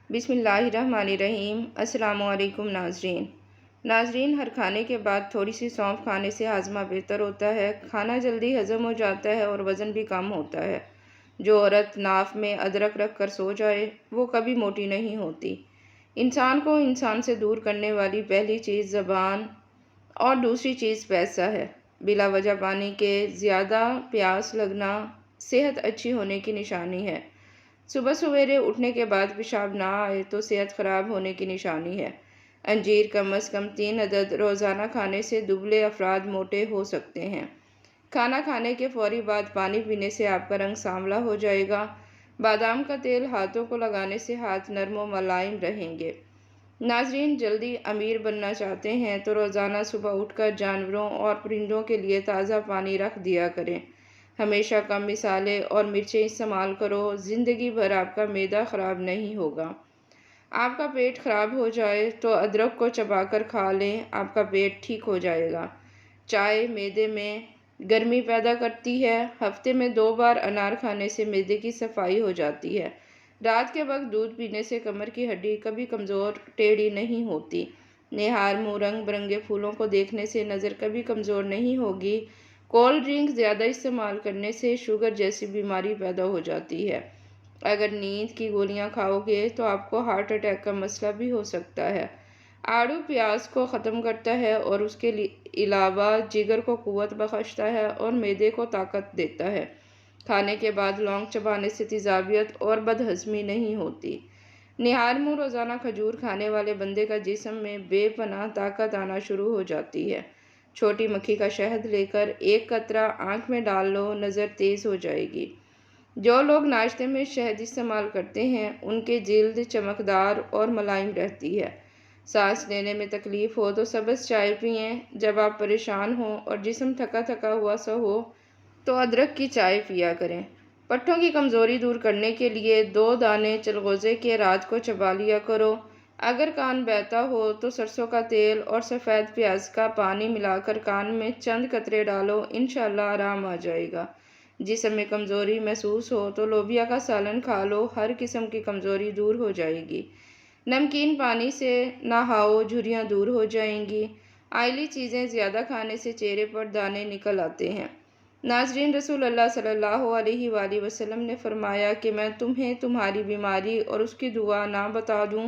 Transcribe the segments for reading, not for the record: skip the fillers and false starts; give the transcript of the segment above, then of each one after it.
بسم اللہ الرحمن الرحیم۔ السلام علیکم ناظرین، ہر کھانے کے بعد تھوڑی سی سونف کھانے سے ہاضمہ بہتر ہوتا ہے، کھانا جلدی ہضم ہو جاتا ہے اور وزن بھی کم ہوتا ہے۔ جو عورت ناف میں ادرک رکھ کر سو جائے وہ کبھی موٹی نہیں ہوتی۔ انسان کو انسان سے دور کرنے والی پہلی چیز زبان اور دوسری چیز پیسہ ہے۔ بلا وجہ پانی کے زیادہ پیاس لگنا صحت اچھی ہونے کی نشانی ہے۔ صبح سویرے اٹھنے کے بعد پیشاب نہ آئے تو صحت خراب ہونے کی نشانی ہے۔ انجیر کم از کم 3 عدد روزانہ کھانے سے دبلے افراد موٹے ہو سکتے ہیں۔ کھانا کھانے کے فوری بعد پانی پینے سے آپ کا رنگ سانولا ہو جائے گا۔ بادام کا تیل ہاتھوں کو لگانے سے ہاتھ نرم و ملائم رہیں گے۔ ناظرین، جلدی امیر بننا چاہتے ہیں تو روزانہ صبح اٹھ کر جانوروں اور پرندوں کے لیے تازہ پانی رکھ دیا کریں۔ ہمیشہ کم مصالحے اور مرچیں استعمال کرو، زندگی بھر آپ کا معدہ خراب نہیں ہوگا۔ آپ کا پیٹ خراب ہو جائے تو ادرک کو چبا کر کھا لیں، آپ کا پیٹ ٹھیک ہو جائے گا۔ چائے معدے میں گرمی پیدا کرتی ہے۔ ہفتے میں 2 بار انار کھانے سے معدے کی صفائی ہو جاتی ہے۔ رات کے وقت دودھ پینے سے کمر کی ہڈی کبھی کمزور ٹیڑھی نہیں ہوتی۔ نہار منہ رنگ برنگے پھولوں کو دیکھنے سے نظر کبھی کمزور نہیں ہوگی۔ کولڈ ڈرنک زیادہ استعمال کرنے سے شوگر جیسی بیماری پیدا ہو جاتی ہے۔ اگر نیند کی گولیاں کھاؤ گے تو آپ کو ہارٹ اٹیک کا مسئلہ بھی ہو سکتا ہے۔ آڑو پیاز کو ختم کرتا ہے اور اس کے علاوہ جگر کو قوت بخشتا ہے اور معدے کو طاقت دیتا ہے۔ کھانے کے بعد لونگ چبانے سے تیزابیت اور بدہضمی نہیں ہوتی۔ نہار منہ روزانہ کھجور کھانے والے بندے کا جسم میں بے پناہ طاقت آنا شروع ہو جاتی ہے۔ چھوٹی مکھی کا شہد لے کر 1 قطرہ آنکھ میں ڈال لو، نظر تیز ہو جائے گی۔ جو لوگ ناشتے میں شہد استعمال کرتے ہیں ان کے جلد چمکدار اور ملائم رہتی ہے۔ سانس لینے میں تکلیف ہو تو سبز چائے پئیں۔ جب آپ پریشان ہوں اور جسم تھکا تھکا ہوا سا ہو تو ادرک کی چائے پیا کریں۔ پٹھوں کی کمزوری دور کرنے کے لیے 2 دانے چلغوزے کے رات کو چبا لیا کرو۔ اگر کان بہتا ہو تو سرسوں کا تیل اور سفید پیاز کا پانی ملا کر کان میں چند قطرے ڈالو، انشاءاللہ آرام آ جائے گا۔ جسم میں کمزوری محسوس ہو تو لوبیا کا سالن کھا لو، ہر قسم کی کمزوری دور ہو جائے گی۔ نمکین پانی سے نہاؤ، جھریاں دور ہو جائیں گی۔ آئلی چیزیں زیادہ کھانے سے چہرے پر دانے نکل آتے ہیں۔ ناظرین، رسول اللہ صلی اللہ علیہ وآلہ وسلم نے فرمایا کہ میں تمہیں تمہاری بیماری اور اس کی دوا نہ بتا دوں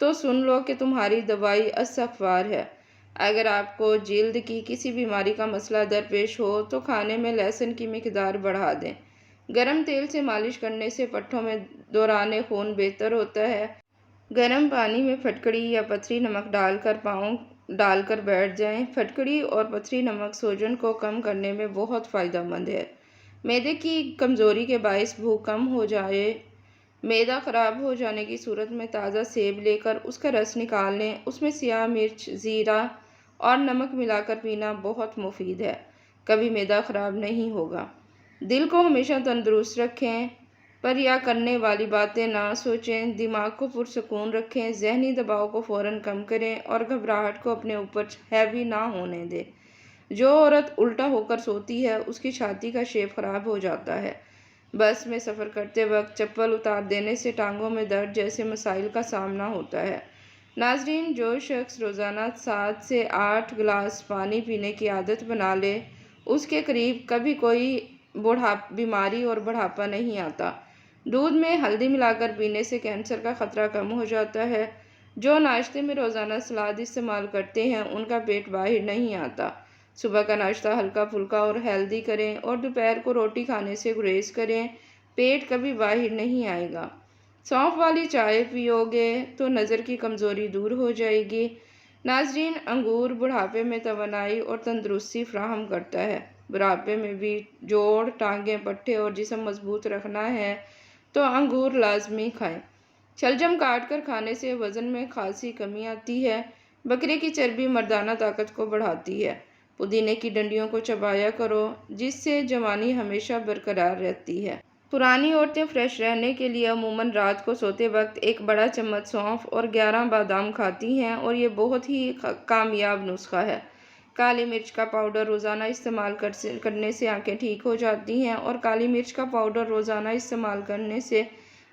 تو سن لو کہ تمہاری دوائی استغفار ہے۔ اگر آپ کو جلد کی کسی بیماری کا مسئلہ درپیش ہو تو کھانے میں لہسن کی مقدار بڑھا دیں۔ گرم تیل سے مالش کرنے سے پٹھوں میں دوران خون بہتر ہوتا ہے۔ گرم پانی میں پھٹکڑی یا پتھری نمک ڈال کر پاؤں ڈال کر بیٹھ جائیں۔ پھٹکڑی اور پتھری نمک سوجن کو کم کرنے میں بہت فائدہ مند ہے۔ معدے کی کمزوری کے باعث بھوک کم ہو جائے، معدہ خراب ہو جانے کی صورت میں تازہ سیب لے کر اس کا رس نکال لیں، اس میں سیاہ مرچ، زیرہ اور نمک ملا کر پینا بہت مفید ہے، کبھی معدہ خراب نہیں ہوگا۔ دل کو ہمیشہ تندرست رکھیں، پر یا کرنے والی باتیں نہ سوچیں، دماغ کو پرسکون رکھیں، ذہنی دباؤ کو فوراً کم کریں اور گھبراہٹ کو اپنے اوپر حاوی نہ ہونے دیں۔ جو عورت الٹا ہو کر سوتی ہے اس کی چھاتی کا شیپ خراب ہو جاتا ہے۔ بس میں سفر کرتے وقت چپل اتار دینے سے ٹانگوں میں درد جیسے مسائل کا سامنا ہوتا ہے۔ ناظرین، جو شخص روزانہ 7 سے 8 گلاس پانی پینے کی عادت بنا لے اس کے قریب کبھی کوئی بیماری اور بڑھاپا نہیں آتا۔ دودھ میں ہلدی ملا کر پینے سے کینسر کا خطرہ کم ہو جاتا ہے۔ جو ناشتے میں روزانہ سلاد استعمال کرتے ہیں ان کا پیٹ باہر نہیں آتا۔ صبح کا ناشتہ ہلکا پھلکا اور ہیلدی کریں اور دوپہر کو روٹی کھانے سے گریز کریں، پیٹ کبھی باہر نہیں آئے گا۔ سونف والی چائے پیو گے تو نظر کی کمزوری دور ہو جائے گی۔ ناظرین، انگور بڑھاپے میں توانائی اور تندرستی فراہم کرتا ہے۔ بڑھاپے میں بھی جوڑ، ٹانگیں، پٹھے اور جسم مضبوط رکھنا ہے تو انگور لازمی کھائیں۔ شلجم کاٹ کر کھانے سے وزن میں خاصی کمی آتی ہے۔ بکرے کی چربی مردانہ طاقت کو بڑھاتی ہے۔ پودینے کی ڈنڈیوں کو چبایا کرو جس سے جوانی ہمیشہ برقرار رہتی ہے۔ پرانی عورتیں فریش رہنے کے لیے عموماً رات کو سوتے وقت 1 بڑا چمچ سونف اور 11 بادام کھاتی ہیں اور یہ بہت ہی کامیاب نسخہ ہے۔ کالی مرچ کا پاؤڈر روزانہ استعمال کرنے سے آنکھیں ٹھیک ہو جاتی ہیں اور کالی مرچ کا پاؤڈر روزانہ استعمال کرنے سے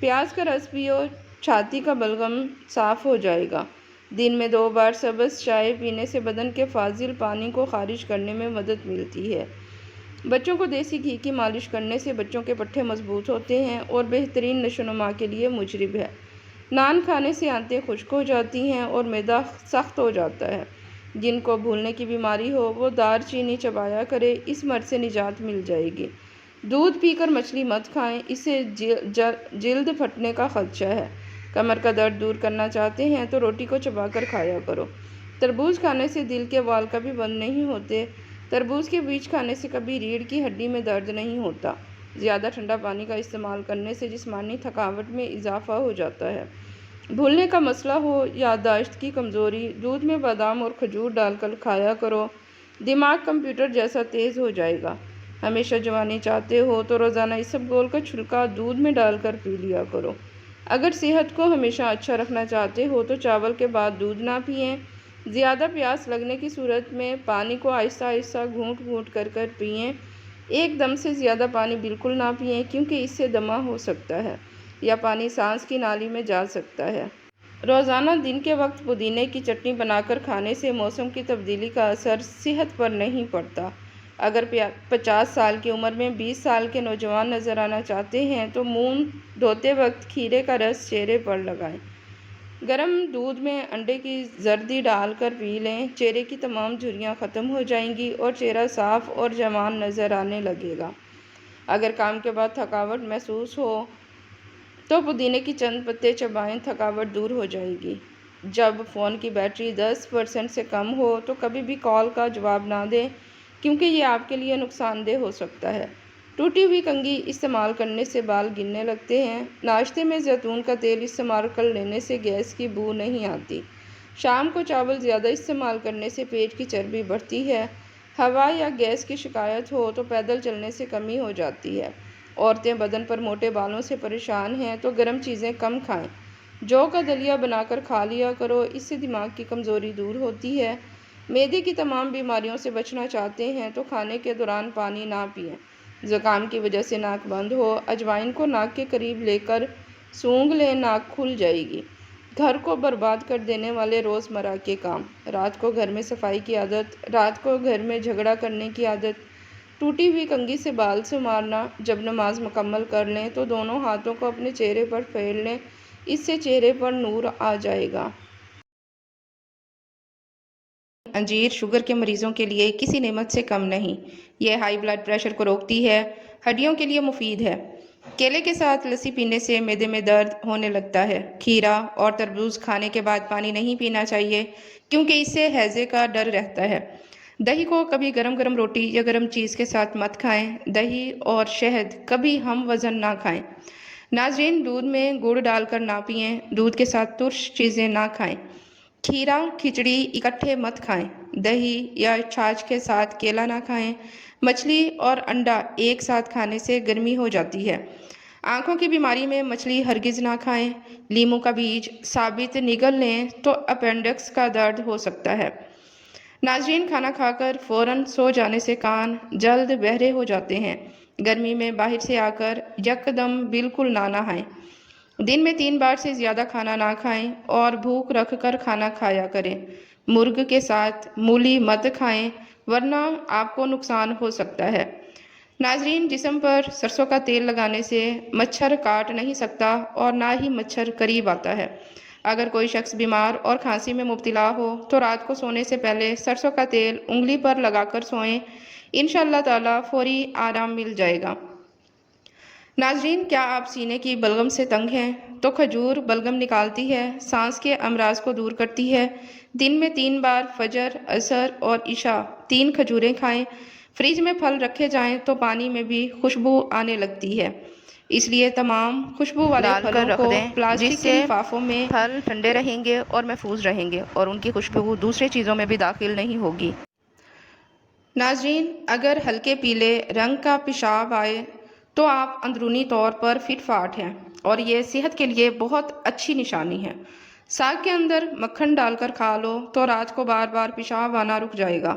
پیاز کا رس پیو، چھاتی کا بلغم صاف ہو جائے گا۔ دن میں 2 بار سبز چائے پینے سے بدن کے فاضل پانی کو خارج کرنے میں مدد ملتی ہے۔ بچوں کو دیسی گھی کی مالش کرنے سے بچوں کے پٹھے مضبوط ہوتے ہیں اور بہترین نشو و نما کے لیے مجرب ہے۔ نان کھانے سے آنتیں خشک ہو جاتی ہیں اور معدہ سخت ہو جاتا ہے۔ جن کو بھولنے کی بیماری ہو وہ دار چینی چبایا کرے، اس مرض سے نجات مل جائے گی۔ دودھ پی کر مچھلی مت کھائیں، اس سے جلد پھٹنے کا خدشہ ہے۔ کمر کا درد دور کرنا چاہتے ہیں تو روٹی کو چبا کر کھایا کرو۔ تربوز کھانے سے دل کے وال کبھی بند نہیں ہوتے۔ تربوز کے بیج کھانے سے کبھی ریڑھ کی ہڈی میں درد نہیں ہوتا۔ زیادہ ٹھنڈا پانی کا استعمال کرنے سے جسمانی تھکاوٹ میں اضافہ ہو جاتا ہے۔ بھولنے کا مسئلہ ہو، یادداشت کی کمزوری، دودھ میں بادام اور کھجور ڈال کر کھایا کرو، دماغ کمپیوٹر جیسا تیز ہو جائے گا۔ ہمیشہ جوانی چاہتے ہو تو روزانہ اسبگول کا چھلکا دودھ میں ڈال کر پی لیا کرو۔ اگر صحت کو ہمیشہ اچھا رکھنا چاہتے ہو تو چاول کے بعد دودھ نہ پئیں۔ زیادہ پیاس لگنے کی صورت میں پانی کو آہستہ آہستہ گھونٹ گھونٹ کر پئیں۔ ایک دم سے زیادہ پانی بالکل نہ پئیں کیونکہ اس سے دمہ ہو سکتا ہے یا پانی سانس کی نالی میں جا سکتا ہے۔ روزانہ دن کے وقت پودینے کی چٹنی بنا کر کھانے سے موسم کی تبدیلی کا اثر صحت پر نہیں پڑتا۔ اگر 50 سال کی عمر میں 20 سال کے نوجوان نظر آنا چاہتے ہیں تو منہ دھوتے وقت کھیرے کا رس چہرے پر لگائیں۔ گرم دودھ میں انڈے کی زردی ڈال کر پی لیں، چہرے کی تمام جھریاں ختم ہو جائیں گی اور چہرہ صاف اور جوان نظر آنے لگے گا۔ اگر کام کے بعد تھکاوٹ محسوس ہو تو پودینے کی چند پتے چبائیں، تھکاوٹ دور ہو جائے گی۔ جب فون کی بیٹری 10% سے کم ہو تو کبھی بھی کال کا جواب نہ دیں کیونکہ یہ آپ کے لیے نقصان دہ ہو سکتا ہے۔ ٹوٹی ہوئی کنگھی استعمال کرنے سے بال گرنے لگتے ہیں۔ ناشتے میں زیتون کا تیل استعمال کر لینے سے گیس کی بو نہیں آتی۔ شام کو چاول زیادہ استعمال کرنے سے پیٹ کی چربی بڑھتی ہے۔ ہوا یا گیس کی شکایت ہو تو پیدل چلنے سے کمی ہو جاتی ہے۔ عورتیں بدن پر موٹے بالوں سے پریشان ہیں تو گرم چیزیں کم کھائیں۔ جو کا دلیا بنا کر کھا لیا کرو، اس سے دماغ کی کمزوری دور ہوتی ہے۔ معدے کی تمام بیماریوں سے بچنا چاہتے ہیں تو کھانے کے دوران پانی نہ پئیں۔ زکام کی وجہ سے ناک بند ہو، اجوائن کو ناک کے قریب لے کر سونگھ لیں، ناک کھل جائے گی۔ گھر کو برباد کر دینے والے روزمرہ کے کام: رات کو گھر میں صفائی کی عادت، رات کو گھر میں جھگڑا کرنے کی عادت، ٹوٹی ہوئی کنگھی سے بال سنوارنا۔ جب نماز مکمل کر لیں تو دونوں ہاتھوں کو اپنے چہرے پر پھیر لیں، اس سے چہرے پر نور آ جائے گا۔ انجیر شوگر کے مریضوں کے لیے کسی نعمت سے کم نہیں۔ یہ ہائی بلڈ پریشر کو روکتی ہے، ہڈیوں کے لیے مفید ہے۔ کیلے کے ساتھ لسی پینے سے معدے میں درد ہونے لگتا ہے۔ کھیرا اور تربوز کھانے کے بعد پانی نہیں پینا چاہیے کیونکہ اس سے ہیضے کا ڈر رہتا ہے۔ دہی کو کبھی گرم روٹی یا گرم چیز کے ساتھ مت کھائیں۔ دہی اور شہد کبھی ہم وزن نہ کھائیں۔ ناظرین، دودھ میں گڑ ڈال کر نہ پئیں۔ دودھ کے ساتھ ترش چیزیں نہ کھائیں۔ کھیرا، کھچڑی اکٹھے مت کھائیں۔ دہی یا چھاچھ کے ساتھ کیلا نہ کھائیں۔ مچھلی اور انڈا ایک ساتھ کھانے سے گرمی ہو جاتی ہے۔ آنکھوں کی بیماری میں مچھلی ہرگز نہ کھائیں۔ لیموں کا بیج ثابت نگل لیں تو اپینڈکس کا درد ہو سکتا ہے۔ ناظرین، کھانا کھا کر فوراً سو جانے سے کان جلد بہرے ہو جاتے ہیں۔ گرمی میں باہر سے آ کر یکدم بالکل نہ نہائیں۔ دن میں 3 بار سے زیادہ کھانا نہ کھائیں اور بھوک رکھ کر کھانا کھایا کریں۔ مرغ کے ساتھ مولی مت کھائیں ورنہ آپ کو نقصان ہو سکتا ہے۔ ناظرین، جسم پر سرسوں کا تیل لگانے سے مچھر کاٹ نہیں سکتا اور نہ ہی مچھر قریب آتا ہے۔ اگر کوئی شخص بیمار اور کھانسی میں مبتلا ہو تو رات کو سونے سے پہلے سرسوں کا تیل انگلی پر لگا کر سوئیں، انشاءاللہ تعالی فوری آرام مل جائے گا۔ ناظرین، کیا آپ سینے کی بلغم سے تنگ ہیں تو کھجور بلغم نکالتی ہے، سانس کے امراض کو دور کرتی ہے۔ دن میں 3 بار فجر، عصر اور عشاء 3 کھجوریں کھائیں۔ فریج میں پھل رکھے جائیں تو پانی میں بھی خوشبو آنے لگتی ہے، اس لیے تمام خوشبو والے پھلوں کو پلاسٹک کے لفافوں میں پھل ٹھنڈے رہیں گے اور محفوظ رہیں گے اور ان کی خوشبو دوسرے چیزوں میں بھی داخل نہیں ہوگی۔ ناظرین، اگر ہلکے پیلے رنگ کا پیشاب آئے تو آپ اندرونی طور پر فٹ فاٹ ہیں اور یہ صحت کے لیے بہت اچھی نشانی ہے۔ ساگ کے اندر مکھن ڈال کر کھا لو تو رات کو بار بار پیشاب آنا رک جائے گا۔